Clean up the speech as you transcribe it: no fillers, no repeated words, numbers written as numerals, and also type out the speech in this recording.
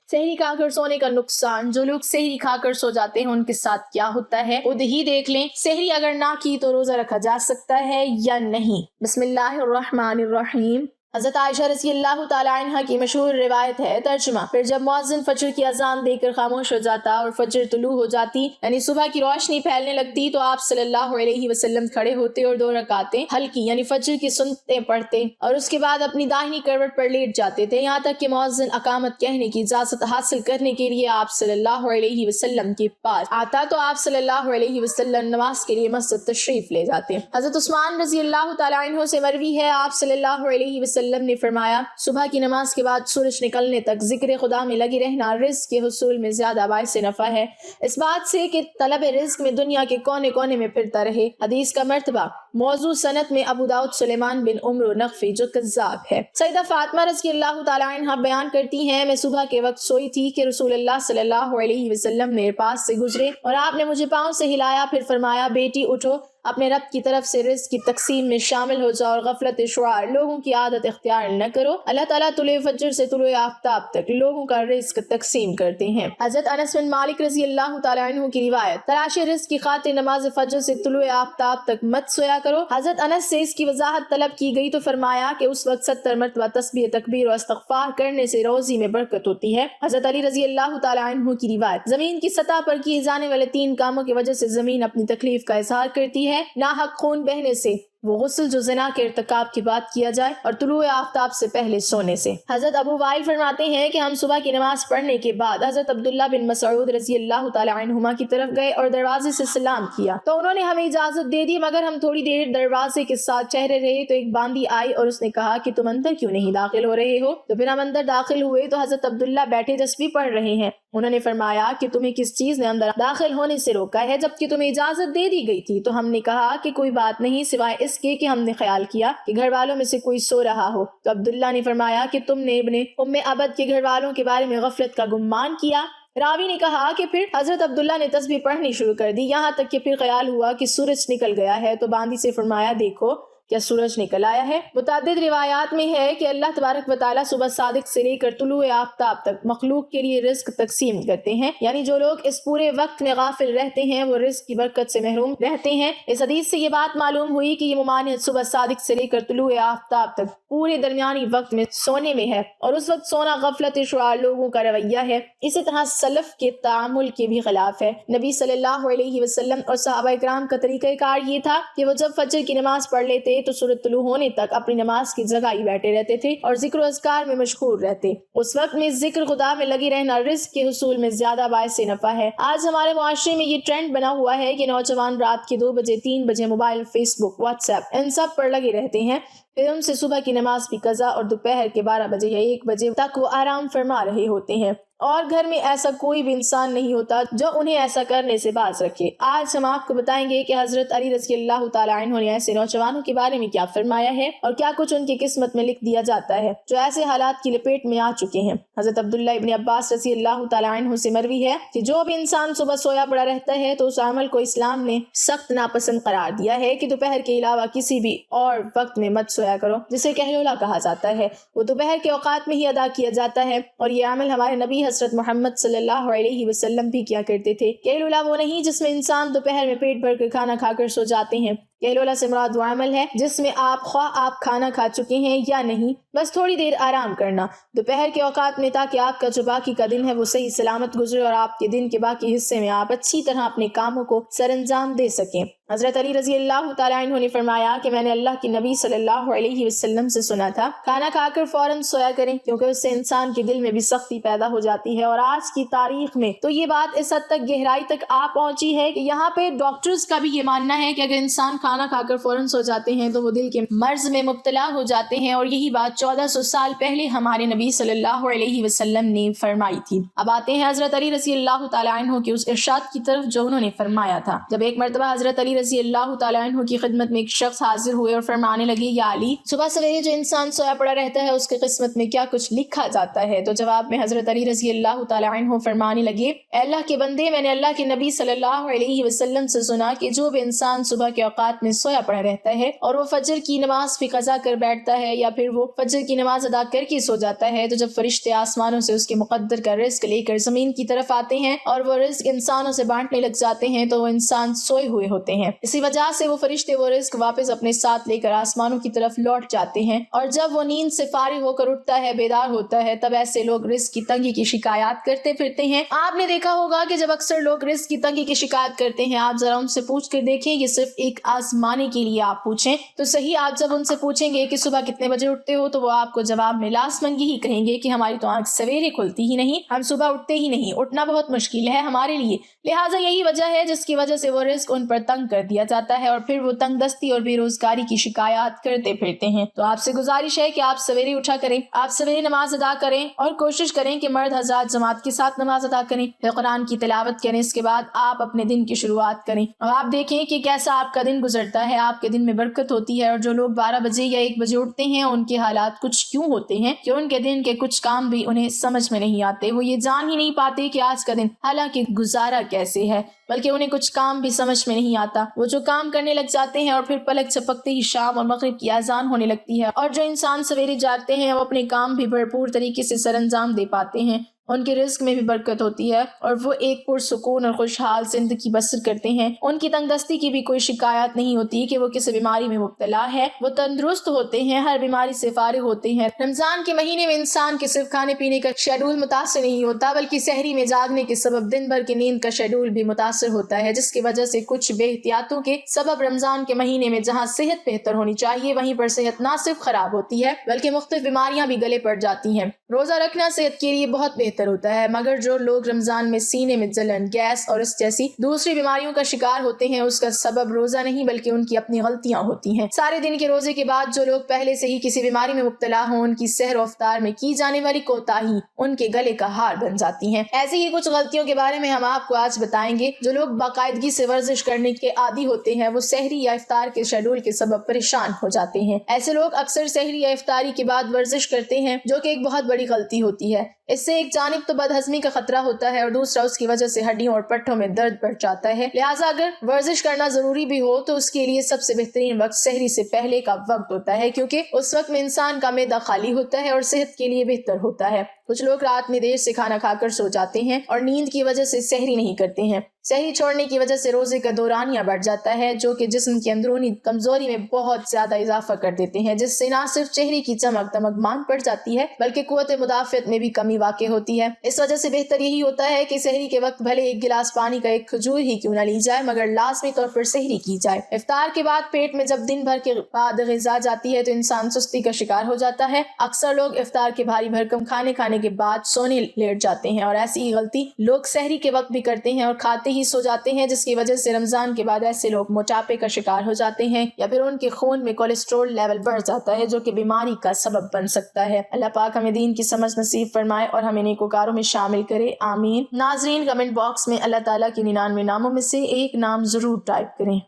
سحری کھا کر سونے کا نقصان۔ جو لوگ سحری کھا کر سو جاتے ہیں ان کے ساتھ کیا ہوتا ہے خود ہی دیکھ لیں۔ سحری اگر نہ کی تو روزہ رکھا جا سکتا ہے یا نہیں؟ بسم اللہ الرحمن الرحیم۔ حضرت عائشہ رضی اللہ تعالی عنہ کی مشہور روایت ہے، ترجمہ: پھر جب مؤذن فجر کی اذان دے کر خاموش ہو جاتا اور فجر طلوع ہو جاتی یعنی صبح کی روشنی پھیلنے لگتی تو آپ صلی اللہ علیہ وسلم کھڑے ہوتے اور 2 رکعتیں ہلکی یعنی فجر کی سنتیں پڑھتے اور اس کے بعد اپنی داہنی کروٹ پر لیٹ جاتے تھے، یہاں تک کہ مؤذن اقامت کہنے کی اجازت حاصل کرنے کے لیے آپ صلی اللہ علیہ وسلم کے پاس آتا تو آپ صلی اللہ علیہ وسلم نماز کے لیے مسجد تشریف لے جاتے۔ حضرت عثمان رضی اللہ تعالی عنہ سے مروی ہے، آپ صلی اللہ علیہ وسلم نے فرمایا، صبح کی نماز کے بعد سورج نکلنے تک ذکر خدا میں لگی رہنا رزق کے حصول میں زیادہ باعث نفع ہے، اس بات سے کہ طلب رزق میں دنیا کے کونے کونے میں پھرتا رہے۔ حدیث کا مرتبہ موضوع سند میں ابو داؤد سلیمان بن عمرو نقفی جو کذاب ہے۔ سیدہ فاطمہ رضی اللہ تعالی عنہ بیان کرتی ہیں، میں صبح کے وقت سوئی تھی کہ رسول اللہ صلی اللہ علیہ وسلم میرے پاس سے گزرے اور آپ نے مجھے پاؤں سے ہلایا، پھر فرمایا، بیٹی اٹھو، اپنے رب کی طرف سے رزق کی تقسیم میں شامل ہو جاؤ اور غفلت شعار لوگوں کی عادت اختیار نہ کرو۔ اللہ تعالیٰ طلوع فجر سے طلوع آفتاب تک لوگوں کا رزق تقسیم کرتے ہیں۔ حضرت انس بن مالک رضی اللہ تعالیٰ عنہ کی روایت، تلاش رزق کی خاطر نماز فجر سے طلوع آفتاب تک مت سویا کرو۔ حضرت انس سے اس کی وضاحت طلب کی گئی تو فرمایا کہ اس وقت 70 مرتبہ تسبیح تکبیر اور استغفار کرنے سے روزی میں برکت ہوتی ہے۔ حضرت علی رضی اللہ تعالیٰ عنہ کی روایت، زمین کی سطح پر کیے جانے والے 3 کاموں کی وجہ سے زمین اپنی تکلیف کا اظہار کرتی ہے، ناحق خون بہنے سے، وہ غسل جو زنا کے ارتکاب کی بات کیا جائے، اور طلوع آفتاب سے پہلے سونے سے۔ حضرت ابو وائل فرماتے ہیں کہ ہم صبح کی نماز پڑھنے کے بعد حضرت عبداللہ بن مسعود رضی اللہ تعالی عنہما کی طرف گئے اور دروازے سے سلام کیا تو انہوں نے ہمیں اجازت دے دی، مگر ہم تھوڑی دیر دروازے کے ساتھ ٹھہرے رہے تو ایک باندی آئی اور اس نے کہا کہ تم اندر کیوں نہیں داخل ہو رہے ہو؟ تو پھر ہم اندر داخل ہوئے تو حضرت عبداللہ بیٹھے تسبیح پڑھ رہے ہیں۔ انہوں نے فرمایا کہ تمہیں کس چیز نے اندر داخل ہونے سے روکا ہے جبکہ تمہیں اجازت دے دی گئی تھی؟ تو ہم نے کہا کہ کوئی بات نہیں سوائے اس کے کہ ہم نے خیال کیا کہ گھر والوں میں سے کوئی سو رہا ہو۔ تو عبداللہ نے فرمایا کہ تم نے ابن ام عبد کے گھر والوں کے بارے میں غفلت کا گمان کیا۔ راوی نے کہا کہ پھر حضرت عبداللہ نے تسبیح پڑھنی شروع کر دی، یہاں تک کہ پھر خیال ہوا کہ سورج نکل گیا ہے تو باندی سے فرمایا، دیکھو کیا سورج نکل آیا ہے؟ متعدد روایات میں ہے کہ اللہ تبارک و تعالیٰ صبح صادق سے لے کر طلوع آفتاب تک مخلوق کے لیے رزق تقسیم کرتے ہیں، یعنی جو لوگ اس پورے وقت میں غافل رہتے ہیں وہ رزق کی برکت سے محروم رہتے ہیں۔ اس حدیث سے یہ بات معلوم ہوئی کہ یہ ممانعت صبح صادق سے لے کر طلوع آفتاب تک پورے درمیانی وقت میں سونے میں ہے، اور اس وقت سونا غفلت شعار لوگوں کا رویہ ہے، اسی طرح سلف کے تعامل کے بھی خلاف ہے۔ نبی صلی اللہ علیہ وسلم اور صحابہ کرام کا طریقہ کار یہ تھا کہ وہ جب فجر کی نماز پڑھ لیتے تو سورج طلوع ہونے تک اپنی نماز کی جگہ ہی بیٹھے رہتے تھے اور ذکر و اذکار میں مشغول رہتے۔ اس وقت میں ذکر خدا میں لگی رہنا رزق کے حصول میں زیادہ باعث نفع ہے۔ آج ہمارے معاشرے میں یہ ٹرینڈ بنا ہوا ہے کہ نوجوان رات کے 2 بجے 3 بجے موبائل، فیس بک، واٹس ایپ ان سب پر لگے رہتے ہیں، پھر ان سے صبح کی نماز بھی قضا اور دوپہر کے 12 بجے یا 1 بجے تک وہ آرام فرما رہے ہوتے ہیں، اور گھر میں ایسا کوئی بھی انسان نہیں ہوتا جو انہیں ایسا کرنے سے باز رکھے۔ آج ہم آپ کو بتائیں گے کہ حضرت علی رضی اللہ تعالی عنہ نے ایسے نوجوانوں کے بارے میں کیا فرمایا ہے اور کیا کچھ ان کی قسمت میں لکھ دیا جاتا ہے جو ایسے حالات کی لپیٹ میں آ چکے ہیں۔ حضرت عبداللہ ابن عباس رضی اللہ تعالی عنہ سے مروی ہے کہ جو بھی انسان صبح سویا پڑا رہتا ہے تو اس عمل کو اسلام نے سخت ناپسند قرار دیا ہے کہ دوپہر کے علاوہ کسی بھی اور وقت میں مت سویا کرو، جسے کہلولہ کہا جاتا ہے۔ وہ دوپہر کے اوقات میں ہی ادا کیا جاتا ہے، اور یہ عمل ہمارے نبی حضرت محمد صلی اللہ علیہ وسلم بھی کیا کرتے تھے۔ کہلولہ وہ نہیں جس میں انسان دوپہر میں پیٹ بھر کر کھانا کھا کر سو جاتے ہیں۔ کہلولہ سے مراد وہ عمل ہے جس میں خواہ آپ کھانا کھا چکے ہیں یا نہیں، بس تھوڑی دیر آرام کرنا دوپہر کے اوقات میں، تاکہ آپ کا جو باقی کا دن ہے وہ صحیح سلامت گزرے اور آپ کے دن کے باقی حصے میں آپ اچھی طرح اپنے کاموں کو سر انجام دے سکیں۔ حضرت علی رضی اللہ تعالیٰ عنہ نے فرمایا کہ میں نے اللہ کے نبی صلی اللہ علیہ وسلم سے سنا تھا، کھانا کھا کر فوراً سویا کریں کیونکہ اس سے انسان کے دل میں بھی سختی پیدا ہو جاتی ہے۔ اور آج کی تاریخ میں تو یہ بات اس حد تک گہرائی تک آ پہنچی ہے کہ یہاں پہ ڈاکٹرز کا بھی یہ ماننا ہے کہ اگر انسان کھانا کھا کر فوراً سو جاتے ہیں تو وہ دل کے مرض میں مبتلا ہو جاتے ہیں، اور یہی بات 1400 سال پہلے ہمارے نبی صلی اللہ علیہ وسلم نے فرمائی تھی۔ اب آتے ہیں حضرت علی رضی اللہ تعالیٰ عنہ کے اس ارشاد کی طرف جو انہوں نے فرمایا تھا۔ جب ایک مرتبہ حضرت علی رضی اللہ تعالیٰ عنہ کی خدمت میں ایک شخص حاضر ہوئے اور فرمانے لگے، یا علی، صبح سویرے جو انسان سویا پڑا رہتا ہے اس کی قسمت میں کیا کچھ لکھا جاتا ہے؟ تو جواب میں حضرت علی رضی اللہ تعالیٰ عنہ فرمانے لگے، اے اللہ کے بندے، میں نے اللہ کے نبی صلی اللہ علیہ وسلم سے سنا کہ جو بھی انسان صبح کے اوقات رات میں سویا پڑا رہتا ہے اور وہ فجر کی نماز بھی قضا کر بیٹھتا ہے یا پھر وہ فجر کی نماز ادا کر کے سو جاتا ہے، تو جب فرشتے آسمانوں سے اس کے مقدر کا رزق لے کر زمین کی طرف آتے ہیں اور وہ رزق انسانوں سے بانٹنے لگ جاتے ہیں تو وہ انسان سوئے ہوئے ہوتے ہیں۔ اسی وجہ سے وہ فرشتے وہ رزق واپس اپنے ساتھ لے کر آسمانوں کی طرف لوٹ جاتے ہیں، اور جب وہ نیند سے فارغ ہو کر اٹھتا ہے، بیدار ہوتا ہے، تب ایسے لوگ رزق کی تنگی کی شکایات کرتے پھرتے ہیں۔ آپ نے دیکھا ہوگا کہ جب اکثر لوگ رزق کی تنگی کی شکایت کرتے ہیں، آپ ذرا ان سے پوچھ کر دیکھیں، یہ صرف ایک آزمانے کے لیے آپ پوچھیں تو صحیح، آپ جب ان سے پوچھیں گے کہ صبح کتنے بجے اٹھتے ہو تو وہ آپ کو جواب میں لازماً یہی کہیں گے کہ ہماری تو آنکھ سویرے کھلتی ہی نہیں، ہم صبح اٹھتے ہی نہیں، اٹھنا بہت مشکل ہے ہمارے لیے، لہٰذا یہی وجہ ہے جس کی وجہ سے وہ رزق ان پر تنگ کر دیا جاتا ہے اور پھر وہ تنگ دستی اور بے روزگاری کی شکایات کرتے پھرتے ہیں۔ تو آپ سے گزارش ہے کہ آپ سویرے اٹھا کریں، آپ سویرے نماز ادا کریں اور کوشش کریں کہ مرد حضرات جماعت کے ساتھ نماز ادا کریں، پھر قرآن کی تلاوت کریں، اس کے بعد آپ اپنے دن کی شروعات کریں اور آپ دیکھیں کہ کیسا آپ کا دن گزرتا ہے، آپ کے دن میں برکت ہوتی ہے۔ اور جو لوگ 12 بجے یا 1 بجے اٹھتے ہیں ان کے حالات کچھ کیوں ہوتے ہیں کہ ان کے دن کے کچھ کام بھی انہیں سمجھ میں نہیں آتے، وہ یہ جان ہی نہیں پاتے کہ آج کا دن حالانکہ گزارا کیسے ہے، بلکہ انہیں کچھ کام بھی سمجھ میں نہیں آتا، وہ جو کام کرنے لگ جاتے ہیں اور پھر پلک جھپکتے ہی شام اور مغرب کی اذان ہونے لگتی ہے، اور جو انسان سویرے جاگتے ہیں وہ اپنے کام بھی بھرپور طریقے سے سر انجام دے پاتے ہیں، ان کے رزق میں بھی برکت ہوتی ہے اور وہ ایک پرسکون اور خوشحال زندگی بسر کرتے ہیں، ان کی تنگ دستی کی بھی کوئی شکایت نہیں ہوتی کہ وہ کسی بیماری میں مبتلا ہے، وہ تندرست ہوتے ہیں، ہر بیماری سے فارغ ہوتے ہیں۔ رمضان کے مہینے میں انسان کے صرف کھانے پینے کا شیڈول متاثر نہیں ہوتا بلکہ سحری میں جاگنے کے سبب دن بھر کی نیند کا شیڈول بھی متاثر ہوتا ہے، جس کی وجہ سے کچھ بے احتیاطوں کے سبب رمضان کے مہینے میں جہاں صحت بہتر ہونی چاہیے وہیں پر صحت نہ صرف خراب ہوتی ہے بلکہ مختلف بیماریاں بھی گلے پڑ جاتی ہیں۔ روزہ رکھنا صحت کے لیے بہت بہتر ہوتا ہے، مگر جو لوگ رمضان میں سینے میں جلن، گیس اور اس جیسی دوسری بیماریوں کا شکار ہوتے ہیں اس کا سبب روزہ نہیں بلکہ ان کی اپنی غلطیاں ہوتی ہیں۔ سارے دن کے روزے کے بعد جو لوگ پہلے سے ہی کسی بیماری میں مبتلا ہوں ان کی سحر و افطار میں کی جانے والی کوتاہی ان کے گلے کا ہار بن جاتی ہیں۔ ایسی ہی کچھ غلطیوں کے بارے میں ہم آپ کو آج بتائیں گے۔ جو لوگ باقاعدگی سے ورزش کرنے کے عادی ہوتے ہیں وہ سحری یا افطار کے شیڈول کے سبب پریشان ہو جاتے ہیں۔ ایسے لوگ اکثر سحری یا افطاری کے بعد ورزش کرتے ہیں جو کہ ایک بہت بڑی غلطی ہوتی ہے۔ اس سے ایک جانب تو بد ہضمی کا خطرہ ہوتا ہے اور دوسرا اس کی وجہ سے ہڈیوں اور پٹھوں میں درد بڑھ جاتا ہے، لہٰذا اگر ورزش کرنا ضروری بھی ہو تو اس کے لیے سب سے بہترین وقت سحری سے پہلے کا وقت ہوتا ہے، کیونکہ اس وقت میں انسان کا معدہ خالی ہوتا ہے اور صحت کے لیے بہتر ہوتا ہے۔ کچھ لوگ رات میں دیر سے کھانا کھا کر سو جاتے ہیں اور نیند کی وجہ سے سحری نہیں کرتے ہیں۔ سحری چھوڑنے کی وجہ سے روزے کا دورانیہ بڑھ جاتا ہے جو کہ جسم کی اندرونی کمزوری میں بہت زیادہ اضافہ کر دیتے ہیں، جس سے نہ صرف چہرے کی چمک دمک ماند پڑ جاتی ہے بلکہ قوت مدافعت میں بھی کمی واقع ہوتی ہے۔ اس وجہ سے بہتر یہی ہوتا ہے کہ سحری کے وقت بھلے ایک گلاس پانی کا ایک کھجور ہی کیوں نہ لی جائے مگر لازمی طور پر سحری کی جائے۔ افطار کے بعد پیٹ میں جب دن بھر کے بعد غذا جاتی ہے تو انسان سستی کا شکار ہو جاتا ہے۔ اکثر لوگ افطار کے بھاری بھرکم کھانے کے بعد سونے لیٹ جاتے ہیں اور ایسی ہی غلطی لوگ سحری کے وقت بھی کرتے ہیں اور کھاتے ہی سو جاتے ہیں، جس کی وجہ سے رمضان کے بعد ایسے لوگ موٹاپے کا شکار ہو جاتے ہیں یا پھر ان کے خون میں کولیسٹرول لیول بڑھ جاتا ہے جو کہ بیماری کا سبب بن سکتا ہے۔ اللہ پاک ہمیں دین کی سمجھ نصیب فرمائے اور ہمیں نیکوکاروں میں شامل کرے، آمین۔ ناظرین، کمنٹ باکس میں اللہ تعالیٰ کے 99 ناموں میں سے ایک نام ضرور ٹائپ کریں۔